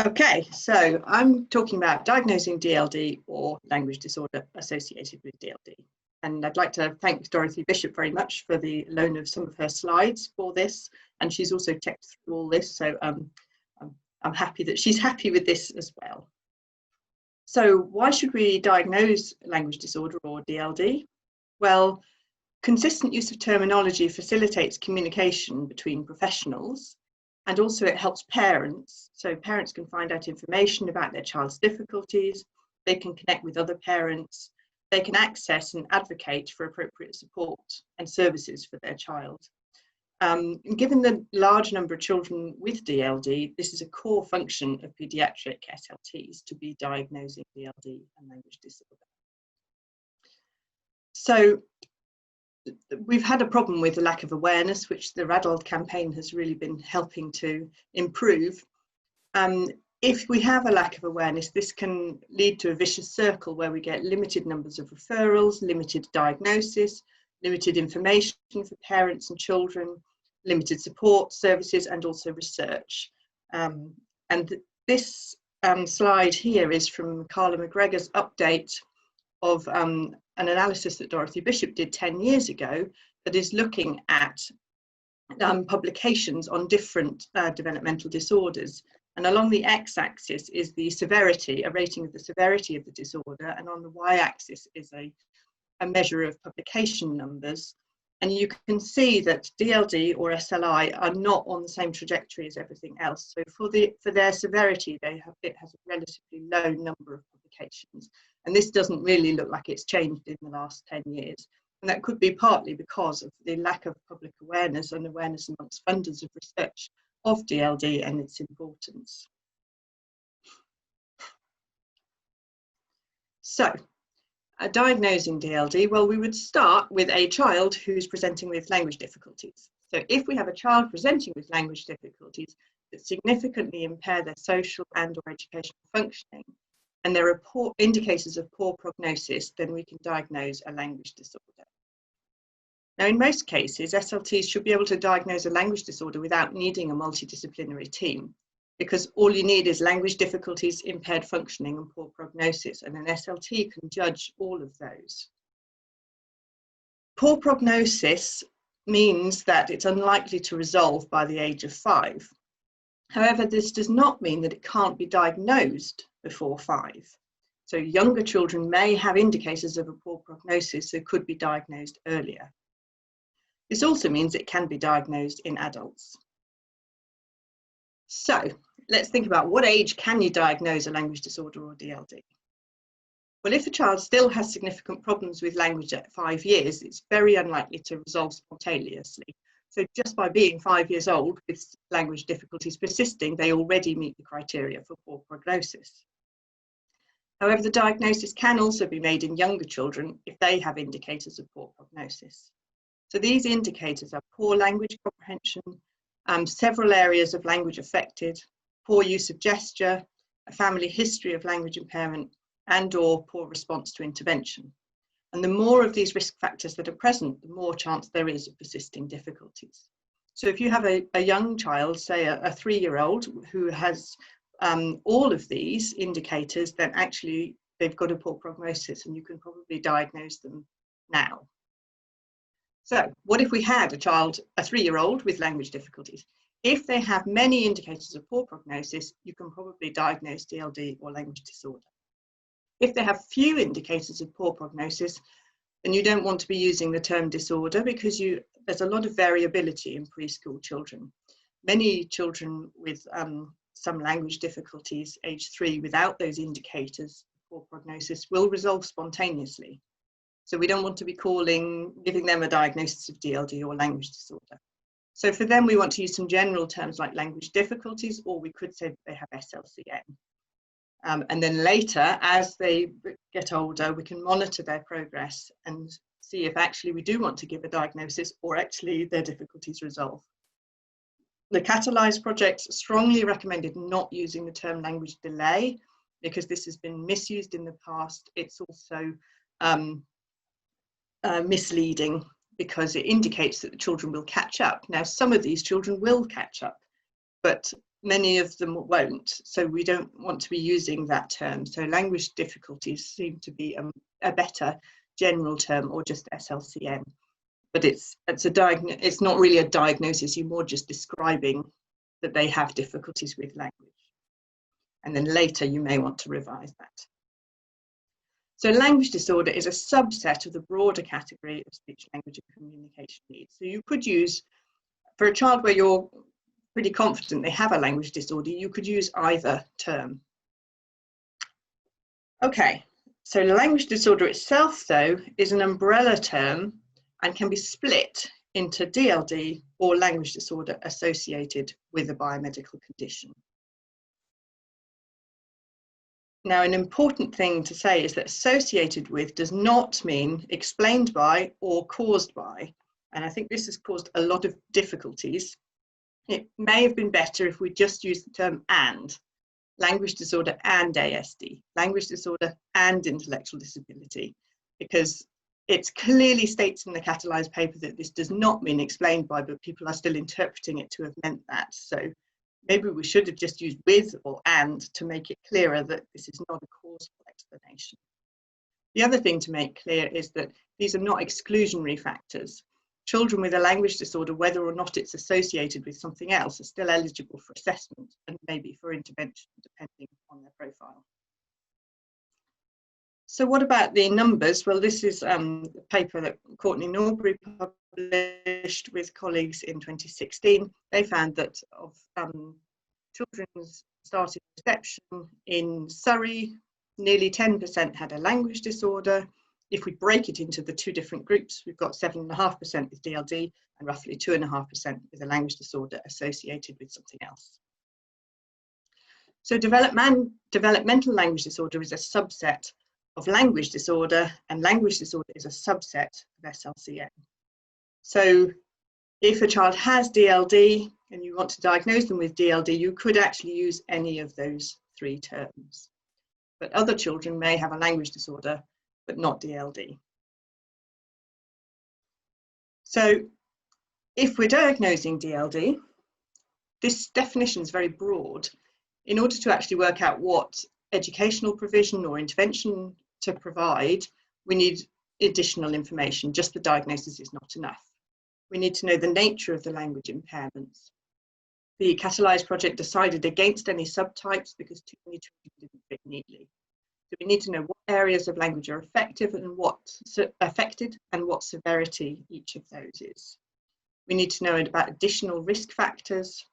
Okay, so I'm talking about diagnosing DLD or language disorder associated with DLD. And I'd like to thank Dorothy Bishop very much for the loan of some of her slides for this. And she's also checked through all this, so I'm happy that she's happy with this as well. So why should we diagnose language disorder or DLD? Well, consistent use of terminology facilitates communication between professionals, and also it helps parents. So parents can find out information about their child's difficulties, they can connect with other parents, they can access and advocate for appropriate support and services for their child. Given the large number of children with DLD, this is a core function of paediatric SLTs to be diagnosing DLD and language disorder. So we've had a problem with the lack of awareness, which the RADOLD campaign has really been helping to improve. If we have a lack of awareness, this can lead to a vicious circle where we get limited numbers of referrals, limited diagnosis, limited information for parents and children, limited support services, and also research. And this slide here is from Carla McGregor's update of an analysis that Dorothy Bishop did 10 years ago that is looking at publications on different developmental disorders. And along the x-axis is the severity, a rating of the severity of the disorder, and on the y-axis is a measure of publication numbers. And you can see that DLD or SLI are not on the same trajectory as everything else. So for their severity, it has a relatively low number of publications. And this doesn't really look like it's changed in the last 10 years. And that could be partly because of the lack of public awareness and awareness amongst funders of research of DLD and its importance. So, diagnosing DLD, well, we would start with a child who's presenting with language difficulties. So if we have a child presenting with language difficulties that significantly impair their social and or educational functioning, and there are indicators of poor prognosis, then we can diagnose a language disorder. Now, in most cases, SLTs should be able to diagnose a language disorder without needing a multidisciplinary team, because all you need is language difficulties, impaired functioning, and poor prognosis, and an SLT can judge all of those. Poor prognosis means that it's unlikely to resolve by the age of 5. However, this does not mean that it can't be diagnosed before 5. So younger children may have indicators of a poor prognosis that could be diagnosed earlier. This also means it can be diagnosed in adults. So let's think about what age can you diagnose a language disorder or DLD? Well, if a child still has significant problems with language at 5 years, it's very unlikely to resolve spontaneously. So just by being 5 years old with language difficulties persisting, they already meet the criteria for poor prognosis. However, the diagnosis can also be made in younger children if they have indicators of poor prognosis. So these indicators are poor language comprehension, several areas of language affected, poor use of gesture, a family history of language impairment, and or poor response to intervention. And the more of these risk factors that are present, the more chance there is of persisting difficulties. So if you have a young child, say a 3-year-old who has all of these indicators, then actually they've got a poor prognosis and you can probably diagnose them now. So what if we had a child, a 3-year-old with language difficulties? If they have many indicators of poor prognosis, you can probably diagnose DLD or language disorder. If they have few indicators of poor prognosis, then you don't want to be using the term disorder because there's a lot of variability in preschool children. Many children with some language difficulties, age 3, without those indicators of poor prognosis will resolve spontaneously. So we don't want to be giving them a diagnosis of DLD or language disorder. So for them, we want to use some general terms like language difficulties, or we could say that they have SLCN. And then later, as they get older, we can monitor their progress and see if actually we do want to give a diagnosis or actually their difficulties resolve. The Catalyse project strongly recommended not using the term language delay because this has been misused in the past. It's also misleading because it indicates that the children will catch up. Now, some of these children will catch up, but many of them won't, so we don't want to be using that term. So language difficulties seem to be a better general term, or just SLCN. But it's not really a diagnosis, you're more just describing that they have difficulties with language. And then later you may want to revise that. So language disorder is a subset of the broader category of speech, language and communication needs. So you could use, for a child where you're pretty confident they have a language disorder, you could use either term. Okay, so language disorder itself, though, is an umbrella term and can be split into DLD or language disorder associated with a biomedical condition. Now, an important thing to say is that associated with does not mean explained by or caused by. And I think this has caused a lot of difficulties. It may have been better if we just used the term and, language disorder and ASD, language disorder and intellectual disability, because it clearly states in the catalysed paper that this does not mean explained by, but people are still interpreting it to have meant that. So maybe we should have just used with or and to make it clearer that this is not a causal explanation. The other thing to make clear is that these are not exclusionary factors. Children with a language disorder, whether or not it's associated with something else, are still eligible for assessment and maybe for intervention, depending on their profile. So what about the numbers? Well, this is a paper that Courtney Norbury published with colleagues in 2016. They found that of children's starting reception in Surrey, nearly 10% had a language disorder. If we break it into the two different groups, we've got 7.5% with DLD and roughly 2.5% with a language disorder associated with something else. So developmental language disorder is a subset of language disorder, and language disorder is a subset of SLCN. So if a child has DLD and you want to diagnose them with DLD, you could actually use any of those three terms. But other children may have a language disorder, but not DLD. So if we're diagnosing DLD, this definition is very broad. In order to actually work out what educational provision or intervention to provide, we need additional information. Just the diagnosis is not enough. We need to know the nature of the language impairments. The Catalyse project decided against any subtypes because too many children didn't fit neatly. So we need to know what areas of language are affected and what severity each of those is. We need to know about additional risk factors,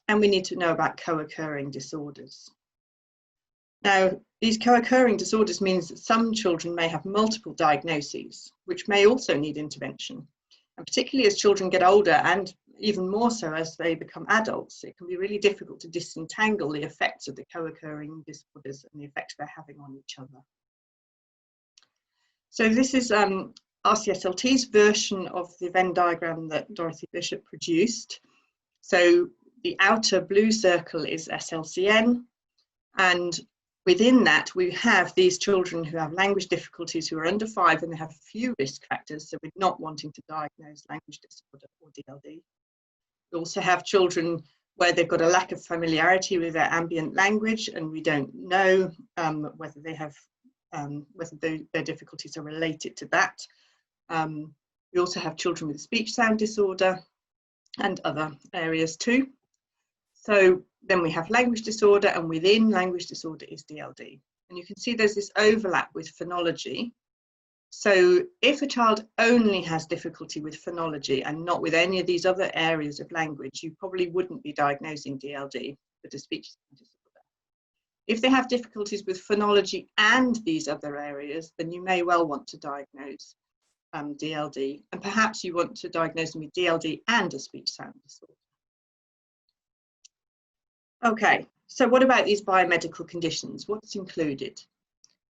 and we need to know about co-occurring disorders. Now, these co-occurring disorders means that some children may have multiple diagnoses, which may also need intervention. And particularly as children get older, and even more so as they become adults, it can be really difficult to disentangle the effects of the co-occurring disorders and the effects they're having on each other. So this is RCSLT's version of the Venn diagram that Dorothy Bishop produced. So the outer blue circle is SLCN, and within that we have these children who have language difficulties who are under 5 and they have few risk factors, so we're not wanting to diagnose language disorder or DLD. We also have children where they've got a lack of familiarity with their ambient language and we don't know whether they have their difficulties are related to that. We also have children with speech sound disorder and other areas too. So then we have language disorder, and within language disorder is DLD. And you can see there's this overlap with phonology. So if a child only has difficulty with phonology and not with any of these other areas of language, you probably wouldn't be diagnosing DLD, but a speech disorder. If they have difficulties with phonology and these other areas, then you may well want to diagnose DLD, and perhaps you want to diagnose them with DLD and a speech sound disorder. Okay, so what about these biomedical conditions? What's included?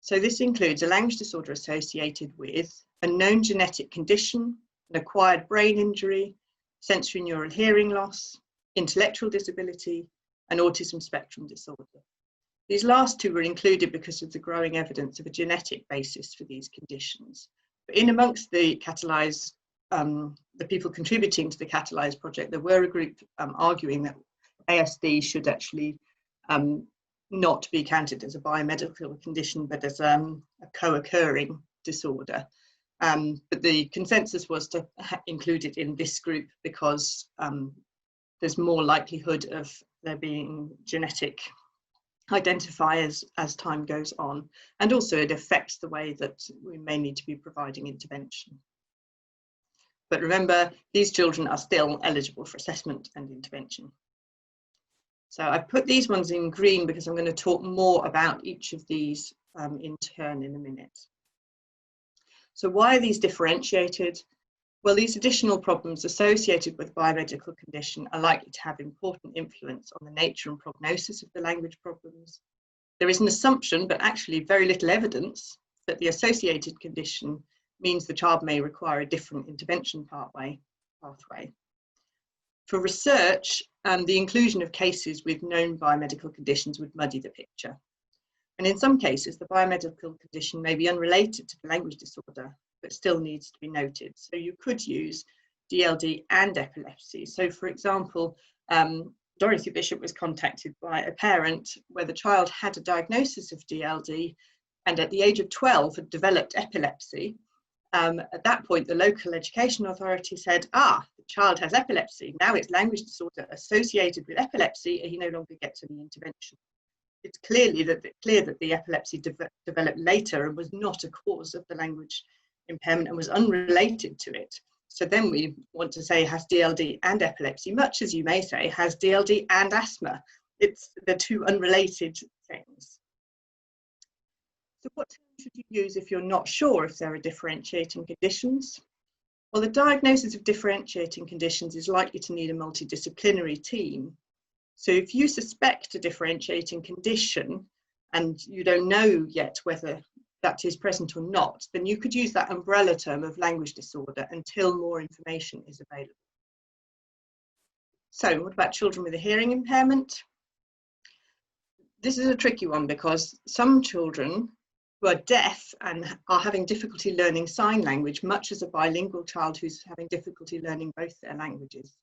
So this includes a language disorder associated with a known genetic condition, an acquired brain injury, sensory neural hearing loss, intellectual disability, and autism spectrum disorder. These last two were included because of the growing evidence of a genetic basis for these conditions. But in amongst the Catalyse, the people contributing to the Catalyse project, there were a group arguing that ASD should actually not be counted as a biomedical condition, but as a co-occurring disorder. But the consensus was to include it in this group because there's more likelihood of there being genetic identifiers as time goes on, and also it affects the way that we may need to be providing intervention. But remember, these children are still eligible for assessment and intervention. So I put these ones in green because I'm going to talk more about each of these in turn in a minute. So why are these differentiated? Well, these additional problems associated with biomedical condition are likely to have important influence on the nature and prognosis of the language problems. There is an assumption, but actually very little evidence, that the associated condition means the child may require a different intervention pathway. For research, the inclusion of cases with known biomedical conditions would muddy the picture. And in some cases, the biomedical condition may be unrelated to the language disorder, but still needs to be noted. So you could use DLD and epilepsy. So for example, Dorothy Bishop was contacted by a parent where the child had a diagnosis of DLD and at the age of 12 had developed epilepsy. At that point, the local education authority said, the child has epilepsy. Now it's language disorder associated with epilepsy, and he no longer gets any intervention. It's clear that the epilepsy developed later and was not a cause of the language impairment and was unrelated to it. So then we want to say has DLD and epilepsy, much as you may say has DLD and asthma. They're two unrelated things. So what should you use if you're not sure if there are differentiating conditions? Well, the diagnosis of differentiating conditions is likely to need a multidisciplinary team. So if you suspect a differentiating condition and you don't know yet whether that is present or not, then you could use that umbrella term of language disorder until more information is available. So what about children with a hearing impairment? This is a tricky one because some children who are deaf and are having difficulty learning sign language, much as a bilingual child who's having difficulty learning both their languages.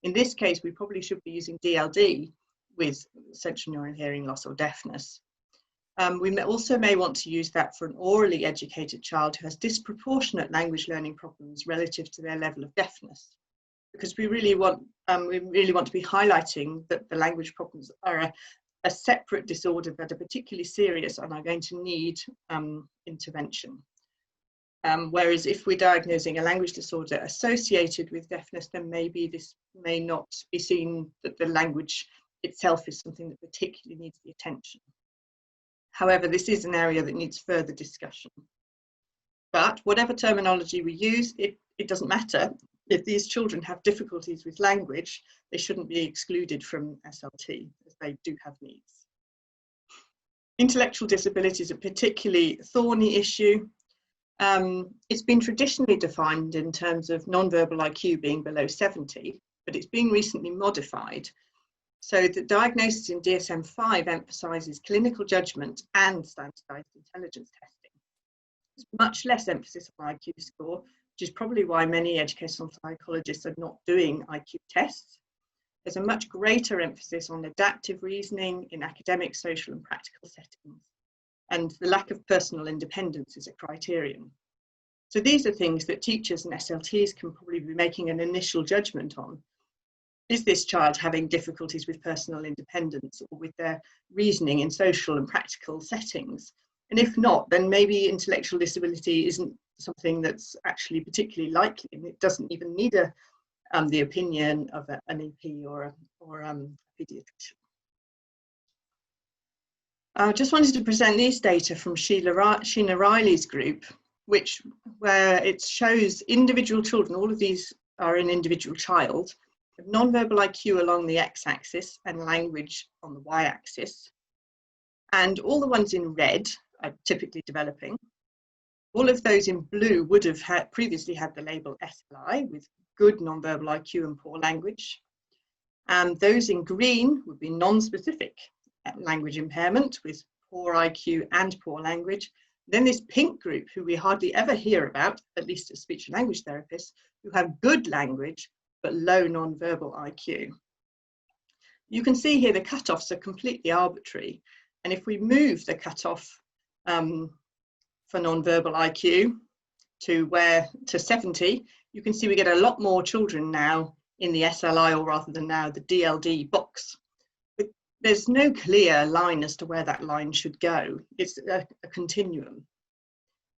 In this case, we probably should be using DLD with sensorineural hearing loss or deafness. We may also want to use that for an orally educated child who has disproportionate language learning problems relative to their level of deafness, because we really want to be highlighting that the language problems are a separate disorder that are particularly serious and are going to need intervention. Whereas if we're diagnosing a language disorder associated with deafness, then maybe this may not be seen that the language itself is something that particularly needs the attention. However, this is an area that needs further discussion. But whatever terminology we use, it doesn't matter. If these children have difficulties with language, they shouldn't be excluded from SLT, as they do have needs. Intellectual disability is a particularly thorny issue. It's been traditionally defined in terms of non-verbal IQ being below 70, but it's been recently modified. So the diagnosis in DSM-5 emphasises clinical judgment and standardised intelligence testing. There's much less emphasis on IQ score, which is probably why many educational psychologists are not doing IQ tests. There's a much greater emphasis on adaptive reasoning in academic, social and practical settings. And the lack of personal independence is a criterion. So these are things that teachers and SLTs can probably be making an initial judgment on. Is this child having difficulties with personal independence or with their reasoning in social and practical settings? And if not, then maybe intellectual disability isn't something that's actually particularly likely, and it doesn't even need the opinion of an EP or a paediatrician. I just wanted to present these data from Sheena Riley's group, where it shows individual children. All of these are an individual child. Non-verbal IQ along the x-axis and language on the y-axis. And all the ones in red are typically developing. All of those in blue would have previously had the label SLI with good non-verbal IQ and poor language. And those in green would be non-specific language impairment with poor IQ and poor language. Then this pink group, who we hardly ever hear about, at least as speech and language therapists, who have good language but low non-verbal IQ. You can see here the cutoffs are completely arbitrary. And if we move the cutoff for non-verbal IQ to 70, you can see we get a lot more children now in the SLI, or rather than now the DLD box. But there's no clear line as to where that line should go. It's a continuum.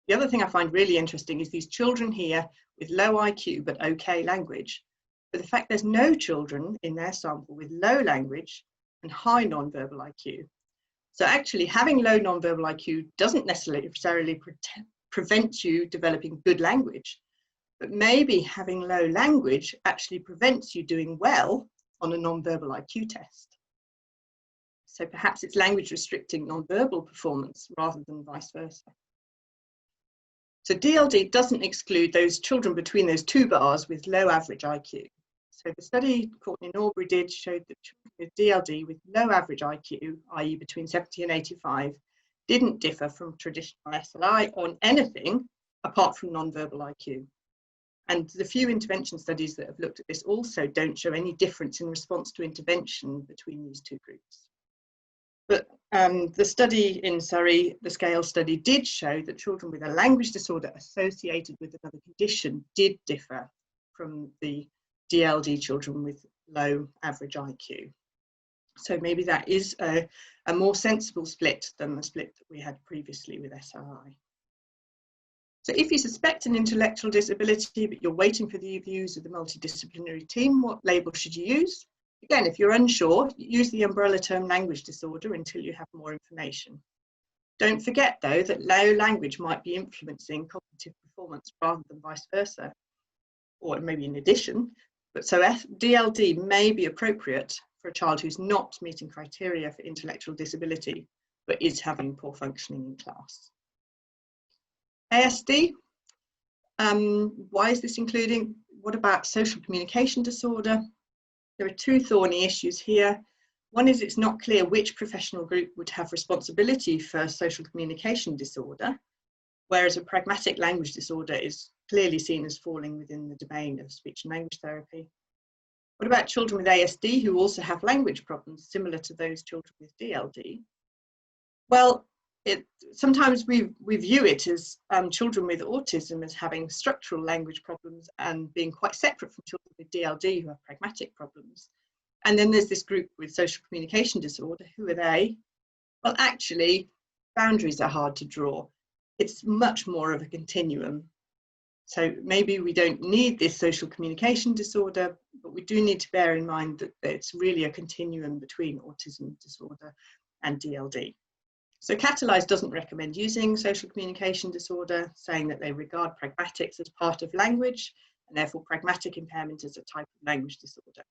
The other thing I find really interesting is these children here with low IQ but okay language. But the fact there's no children in their sample with low language and high non-verbal IQ. So actually having low non-verbal IQ doesn't necessarily prevent you developing good language, but maybe having low language actually prevents you doing well on a non-verbal IQ test. So perhaps it's language restricting non-verbal performance rather than vice versa. So DLD doesn't exclude those children between those two bars with low average IQ. So the study Courtney and Aubrey did showed that children with DLD with low average IQ, i.e. between 70 and 85, didn't differ from traditional SLI on anything apart from non-verbal IQ. And the few intervention studies that have looked at this also don't show any difference in response to intervention between these two groups. But the study in Surrey, the SCALE study, did show that children with a language disorder associated with another condition did differ from the DLD children with low average IQ. So maybe that is a more sensible split than the split that we had previously with SLI. So if you suspect an intellectual disability, but you're waiting for the views of the multidisciplinary team, what label should you use? Again, if you're unsure, use the umbrella term language disorder until you have more information. Don't forget, though, that low language might be influencing cognitive performance rather than vice versa, or maybe in addition. But so DLD may be appropriate for a child who's not meeting criteria for intellectual disability, but is having poor functioning in class. ASD, why is this including? What about social communication disorder? There are two thorny issues here. One is it's not clear which professional group would have responsibility for social communication disorder, whereas a pragmatic language disorder is clearly seen as falling within the domain of speech and language therapy. What about children with ASD who also have language problems similar to those children with DLD? Well, sometimes we view it as children with autism as having structural language problems and being quite separate from children with DLD who have pragmatic problems. And then there's this group with social communication disorder. Who are they? Well, actually, boundaries are hard to draw. It's much more of a continuum. So maybe we don't need this social communication disorder, but we do need to bear in mind that it's really a continuum between autism disorder and DLD. So Catalyse doesn't recommend using social communication disorder, saying that they regard pragmatics as part of language, and therefore pragmatic impairment as a type of language disorder.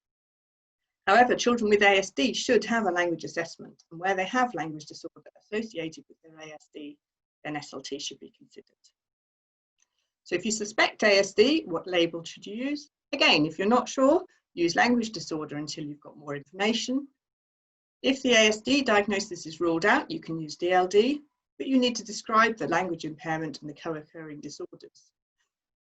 However, children with ASD should have a language assessment, and where they have language disorder associated with their ASD, then SLT should be considered. So if you suspect ASD, what label should you use? Again, if you're not sure, use language disorder until you've got more information. If the ASD diagnosis is ruled out, you can use DLD, but you need to describe the language impairment and the co-occurring disorders.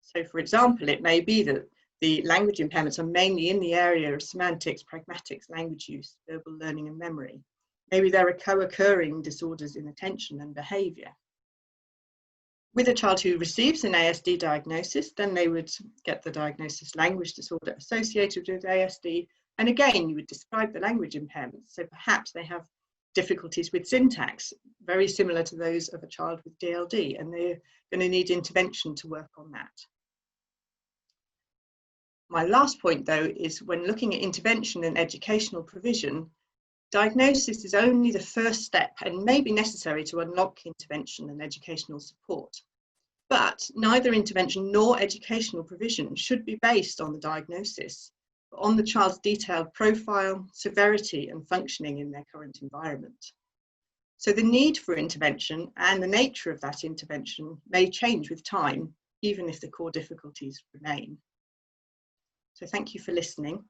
So for example, it may be that the language impairments are mainly in the area of semantics, pragmatics, language use, verbal learning and memory. Maybe there are co-occurring disorders in attention and behaviour. With a child who receives an ASD diagnosis, then they would get the diagnosis language disorder associated with ASD. And again, you would describe the language impairments. So perhaps they have difficulties with syntax, very similar to those of a child with DLD, and they're going to need intervention to work on that. My last point, though, is when looking at intervention and educational provision, diagnosis is only the first step and may be necessary to unlock intervention and educational support. But neither intervention nor educational provision should be based on the diagnosis, but on the child's detailed profile, severity and functioning in their current environment. So the need for intervention and the nature of that intervention may change with time, even if the core difficulties remain. So thank you for listening.